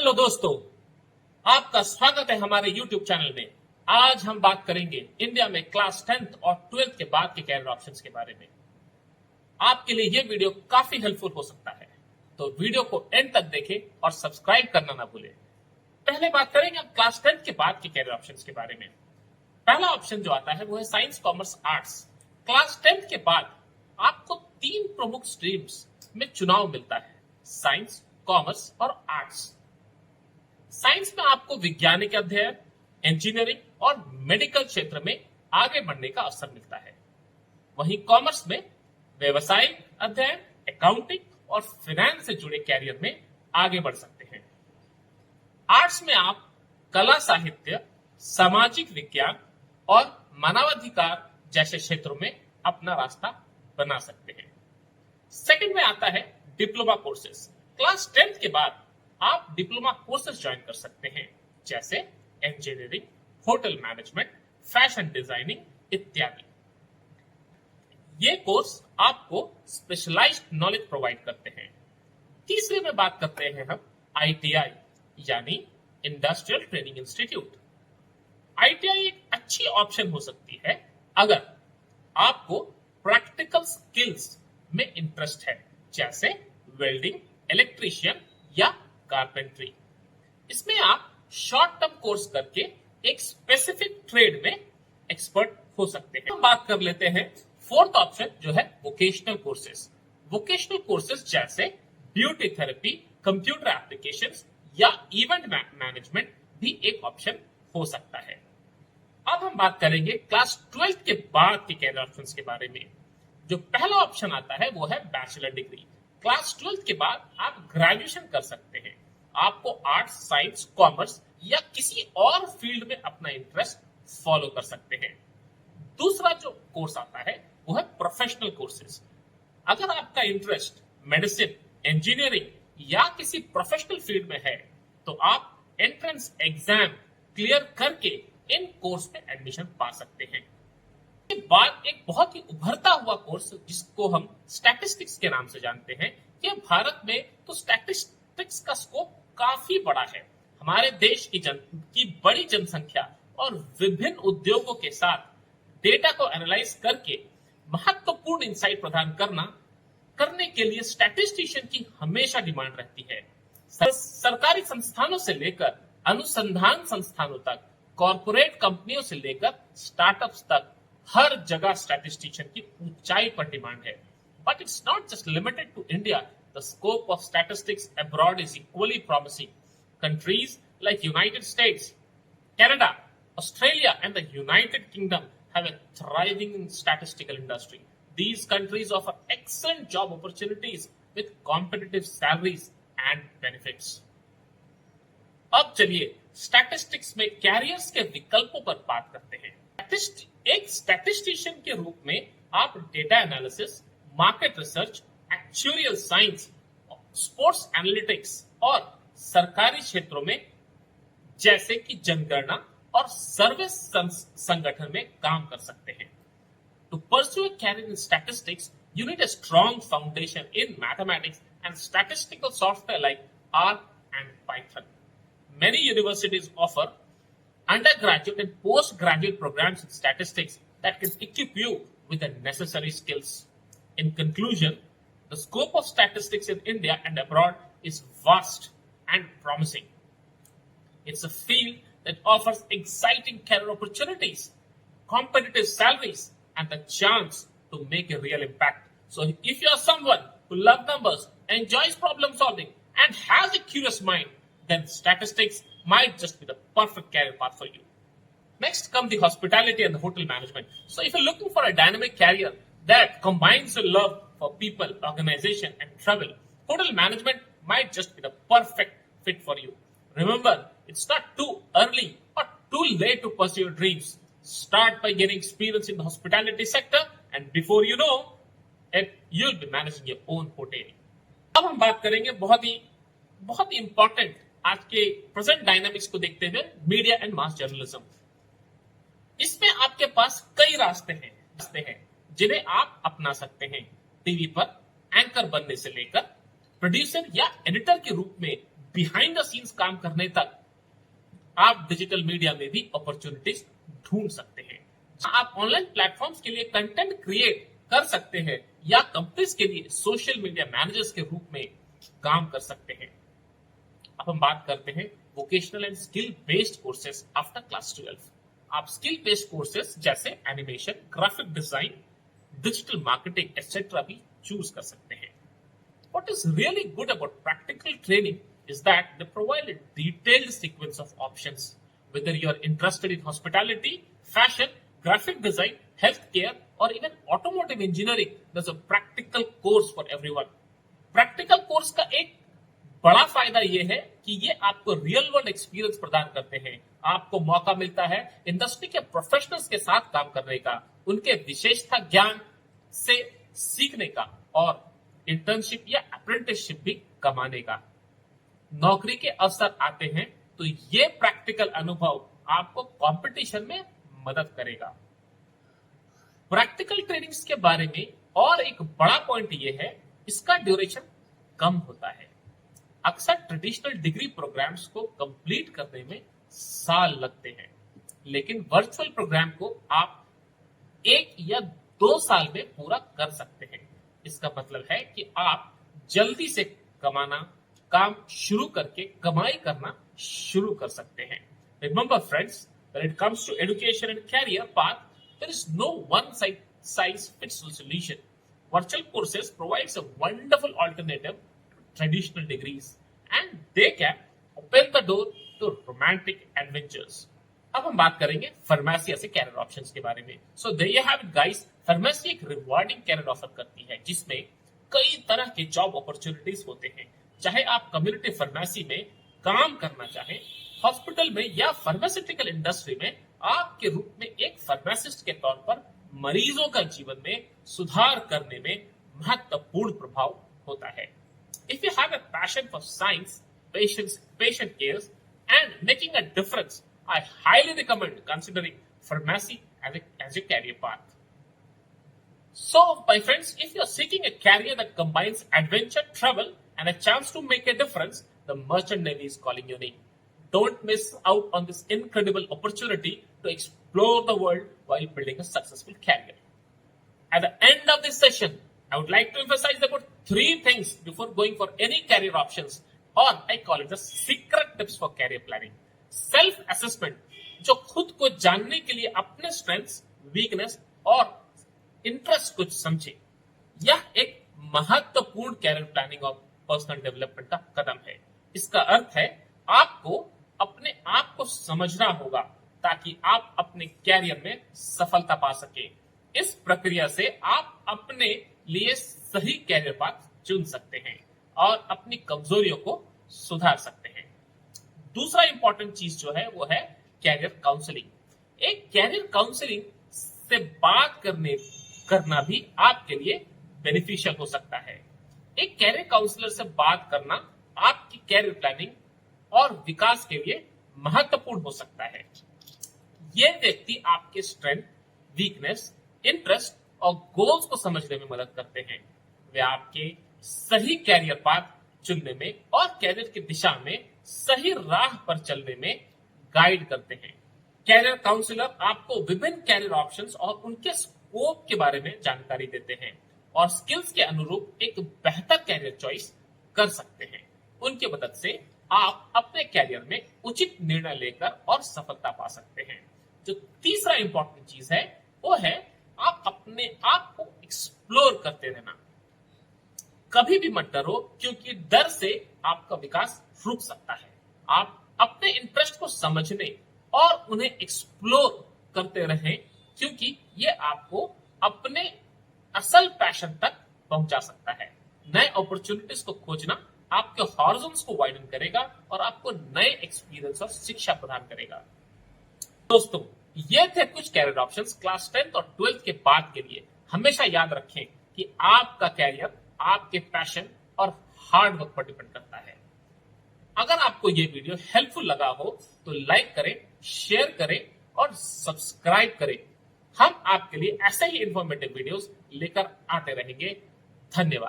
Hello दोस्तों, आपका स्वागत है हमारे YouTube चैनल में। आज हम बात करेंगे इंडिया में क्लास 10th और 12th के बाद के कैरियर ऑप्शंस के बारे में। आपके लिए यह वीडियो काफी हेल्पफुल हो सकता है, तो वीडियो को एंड तक देखें और सब्सक्राइब करना ना भूलें। पहले बात करेंगे हम क्लास 10th के बाद के कैरियर ऑप्शंस के बारे में। पहला ऑप्शन जो आता है वो है science, commerce, arts. Class 10th के बाद आपको 3 प्रमुख स्ट्रीम्स में चुनाव मिलता है, साइंस, कॉमर्स और आर्ट्स। साइंस में आपको वैज्ञानिक अध्ययन, इंजीनियरिंग और मेडिकल क्षेत्र में आगे बढ़ने का अवसर मिलता है। वहीं कॉमर्स में व्यवसायिक अध्ययन, अकाउंटिंग और फाइनेंस से जुड़े कैरियर में आगे बढ़ सकते हैं। आर्ट्स में आप कला, साहित्य, सामाजिक विज्ञान और मानवाधिकार जैसे क्षेत्रों में अपना रास्ता बना सकते हैं। सेकंड में आता है डिप्लोमा कोर्सेज। क्लास 10th के बाद आप डिप्लोमा कोर्सेज ज्वाइन कर सकते हैं, जैसे engineering, hotel management, fashion designing इत्यादि। ये कोर्स आपको स्पेशलाइज्ड नॉलेज प्रोवाइड करते हैं। तीसरे में बात करते हैं हम आईटीआई यानी इंडस्ट्रियल ट्रेनिंग इंस्टीट्यूट। आईटीआई एक अच्छी ऑप्शन हो सकती है अगर आपको प्रैक्टिकल स्किल्स में इंटरेस्ट है, जैसे वेल्डिंग, इलेक्ट्रीशियन या कारपेंट्री। इसमें आप शॉर्ट टर्म कोर्स करके एक स्पेसिफिक ट्रेड में एक्सपर्ट हो सकते हैं। हम बात कर लेते हैं फोर्थ ऑप्शन जो है वोकेशनल कोर्सेज। वोकेशनल कोर्सेज जैसे ब्यूटी थेरेपी, कंप्यूटर एप्लीकेशंस या इवेंट मैनेजमेंट भी एक ऑप्शन हो सकता है। अब हम बात करेंगे क्लास 12th के बाद के कैरियर ऑप्शंस के बारे में। जो पहला ऑप्शन आता है वो है बैचलर डिग्री। क्लास 12th के बाद आप ग्रेजुएशन कर सकते हैं। आपको आर्ट्स, साइंस, कॉमर्स या किसी और फील्ड में अपना इंटरेस्ट फॉलो कर सकते हैं। दूसरा जो कोर्स आता है वो है प्रोफेशनल कोर्सेज। अगर आपका इंटरेस्ट मेडिसिन, इंजीनियरिंग या किसी प्रोफेशनल फील्ड में है, तो आप एंट्रेंस एग्जाम क्लियर करके इन कोर्स में एडमिशन पा सकते हैं। के बाद एक बहुत ही उभरता हुआ कोर्स जिसको हम स्टैटिस्टिक्स के नाम से जानते हैं, कि भारत में तो स्टैटिस्टिक्स का स्कोप काफी बड़ा है। हमारे देश की बड़ी जनसंख्या और विभिन्न उद्योगों के साथ डेटा को एनालाइज करके महत्वपूर्ण इंसाइट प्रदान करने के लिए स्टैटिस्टिशियन की हमेशा डिमांड रहती है। सरकारी संस्थानों से लेकर अनुसंधान संस्थानों तक, कॉर्पोरेट कंपनियों से लेकर स्टार्टअप्स तक हर जगह स्टैटिस्टिशियन की ऊंचाई पर डिमांड है। But it's not just limited to India. The scope of statistics abroad is equally promising. Countries like United States, Canada, Australia and the United Kingdom have a thriving statistical industry. These countries offer excellent job opportunities with competitive salaries and benefits. अब चलिए statistics में carriers के विकल्पों पर बात करते हैं। एक स्टैटिस्टिशियन के रूप में आप data analysis, market research, actuarial science, sports analytics और सरकारी क्षेत्रों में जैसे कि जनगणना और सर्विस संगठन में काम कर सकते हैं। To pursue a career in statistics, you need a strong foundation in mathematics and statistical software like R and Python. Many universities offer undergraduate and postgraduate programs in statistics that can equip you with the necessary skills. In conclusion, the scope of statistics in India and abroad is vast and promising. It's a field that offers exciting career opportunities, competitive salaries, and the chance to make a real impact. So if you are someone who loves numbers, enjoys problem solving, and has a curious mind, then statistics might just be the perfect career path for you. Next come the hospitality and the hotel management. So if you're looking for a dynamic career that combines your love for people, organization, and travel, hotel management might just be the perfect fit for you. Remember, it's not too early or too late to pursue your dreams. Start by getting experience in the hospitality sector, and before you know it, you'll be managing your own hotel. अब हम बात करेंगे बहुत ही important आज के present dynamics को देखते हुए मीडिया एंड मास जर्नलिज्म। इसमें आपके पास कई रास्ते हैं जिन्हें आप अपना सकते हैं। टीवी पर एंकर बनने से लेकर प्रोड्यूसर या एडिटर के रूप में बिहाइंड द सीन्स काम करने तक आप डिजिटल मीडिया में भी अपॉर्चुनिटीज ढूंढ सकते हैं। आप ऑनलाइन प्लेटफॉर्म्स के लिए कंटेंट क्रिएट कर सकते हैं या कंपनीज के लिए सोशल मीडिया मैनेजर्स के रूप में काम कर सकते हैं। अब हम बात करते हैं vocational and skill based courses after class 12। आप स्किल बेस्ड कोर्सेज जैसे animation, graphic design, digital marketing etcetera भी चूज कर सकते हैं। What is really good about practical training is that they provide a detailed sequence of options. Whether you are interested in hospitality, fashion, graphic design, healthcare, or even automotive engineering, there's a practical course for everyone. Practical course का एक बड़ा फायदा ये है कि ये आपको real world experience प्रदान करते हैं। आपको मौका मिलता है इंडस्ट्री के प्रोफेशनल्स के साथ काम करने का, उनके विशेषता ज्ञान से सीखने का और इंटर्नशिप या अप्रेंटिसशिप भी कमाने का। नौकरी के अवसर आते हैं तो ये प्रैक्टिकल अनुभव आपको कंपटीशन में मदद करेगा। प्रैक्टिकल ट्रेनिंग्स के बारे में और एक बड़ा पॉइंट ये है, इसका ड्यूरेशन कम होता है। अक्सर ट्रेडिशनल डिग्री प्रोग्राम्स को कंप्लीट करने में साल लगते हैं, लेकिन वर्चुअल प्रोग्राम को आप 1 या 2 साल में पूरा कर सकते हैं। इसका मतलब है कि आप जल्दी से काम शुरू करके कमाई करना शुरू कर सकते हैं। Remember friends, when it comes to education and career path, there is no one size fits all solution. Virtual courses provides a wonderful alternative to traditional degrees and they can open the door to romantic adventures. अब हम बात करेंगे pharmacy से career options के बारे में। So there you have it guys. Pharmacy एक rewarding career offer करती है जिसमें कई तरह के जॉब अपॉर्चुनिटीज होते हैं। चाहे आप कम्युनिटी फार्मेसी में काम करना चाहें, हॉस्पिटल में या फार्मास्यूटिकल इंडस्ट्री में आपके रूप में एक फार्मासिस्ट के तौर पर मरीजों का जीवन में सुधार करने में महत्वपूर्ण प्रभाव होता है। If you have a passion for science, patient care and making a difference, I highly recommend considering pharmacy as a career path. So, my friends, if you're seeking a career that combines adventure, travel, and a chance to make a difference, the Merchant Navy is calling your name. Don't miss out on this incredible opportunity to explore the world while building a successful career. At the end of this session, I would like to emphasize about 3 things before going for any career options, or I call it the secret tips for career planning. Self assessment, जो खुद को जानने के लिए अपने strengths, weakness और interest को समझे। यह एक महत्वपूर्ण कैरियर प्लानिंग और पर्सनल डेवलपमेंट का कदम है। इसका अर्थ है आपको अपने आप को समझना होगा ताकि आप अपने कैरियर में सफलता पा सके। इस प्रक्रिया से आप अपने लिए सही कैरियर पाथ चुन सकते हैं और अपनी कमजोरियों को सुधार सकते हैं। दूसरा इंपॉर्टेंट चीज जो है वो है कैरियर काउंसलिंग। एक कैरियर काउंसलिंग से बात करना भी आपके लिए बेनिफिशियल हो सकता है। एक कैरियर काउंसलर से बात करना आपकी कैरियर प्लानिंग और विकास के लिए महत्वपूर्ण हो सकता है। ये व्यक्ति आपके स्ट्रेंथ, वीकनेस, इंटरेस्ट और गोल्स को समझने में मदद करते हैं। वे आपके सही कैरियर पाथ चुनने में और कैरियर की दिशा में सही राह पर चलने में गाइड करते हैं। कैरियर काउंसलर आपको विभिन्न कैरियर ऑप्शंस और उनके स्कोप के बारे में जानकारी देते हैं और स्किल्स के अनुरूप एक बेहतर कैरियर चॉइस कर सकते हैं। उनकी मदद से आप अपने कैरियर में उचित निर्णय लेकर और सफलता पा सकते हैं। जो तीसरा इंपॉर्टेंट चीज है वो है आप अपने आप को एक्सप्लोर करते रहना। कभी भी मत डरो, क्योंकि डर से आपका विकास रुक सकता है। आप अपने इंटरेस्ट को समझने और उन्हें एक्सप्लोर करते रहें, क्योंकि ये आपको अपने असल पैशन तक पहुंचा सकता है। नए अपॉर्चुनिटीज को खोजना आपके हॉरिजॉन्स को वाइडन करेगा और आपको नए एक्सपीरियंस और शिक्षा प्रदान करेगा। दोस्तों, ये थे कुछ कैरियर ऑप्शंस क्लास 10th और 12th के बाद के लिए। हमेशा याद रखें कि आपका कैरियर आपके पैशन और हार्ड वर्क पर डिपेंड करता है। अगर आपको ये वीडियो हेल्पफुल लगा हो तो लाइक करें, शेयर करें और सब्सक्राइब करें। हम आपके लिए ऐसे ही इंफॉर्मेटिव वीडियोस लेकर आते रहेंगे। धन्यवाद।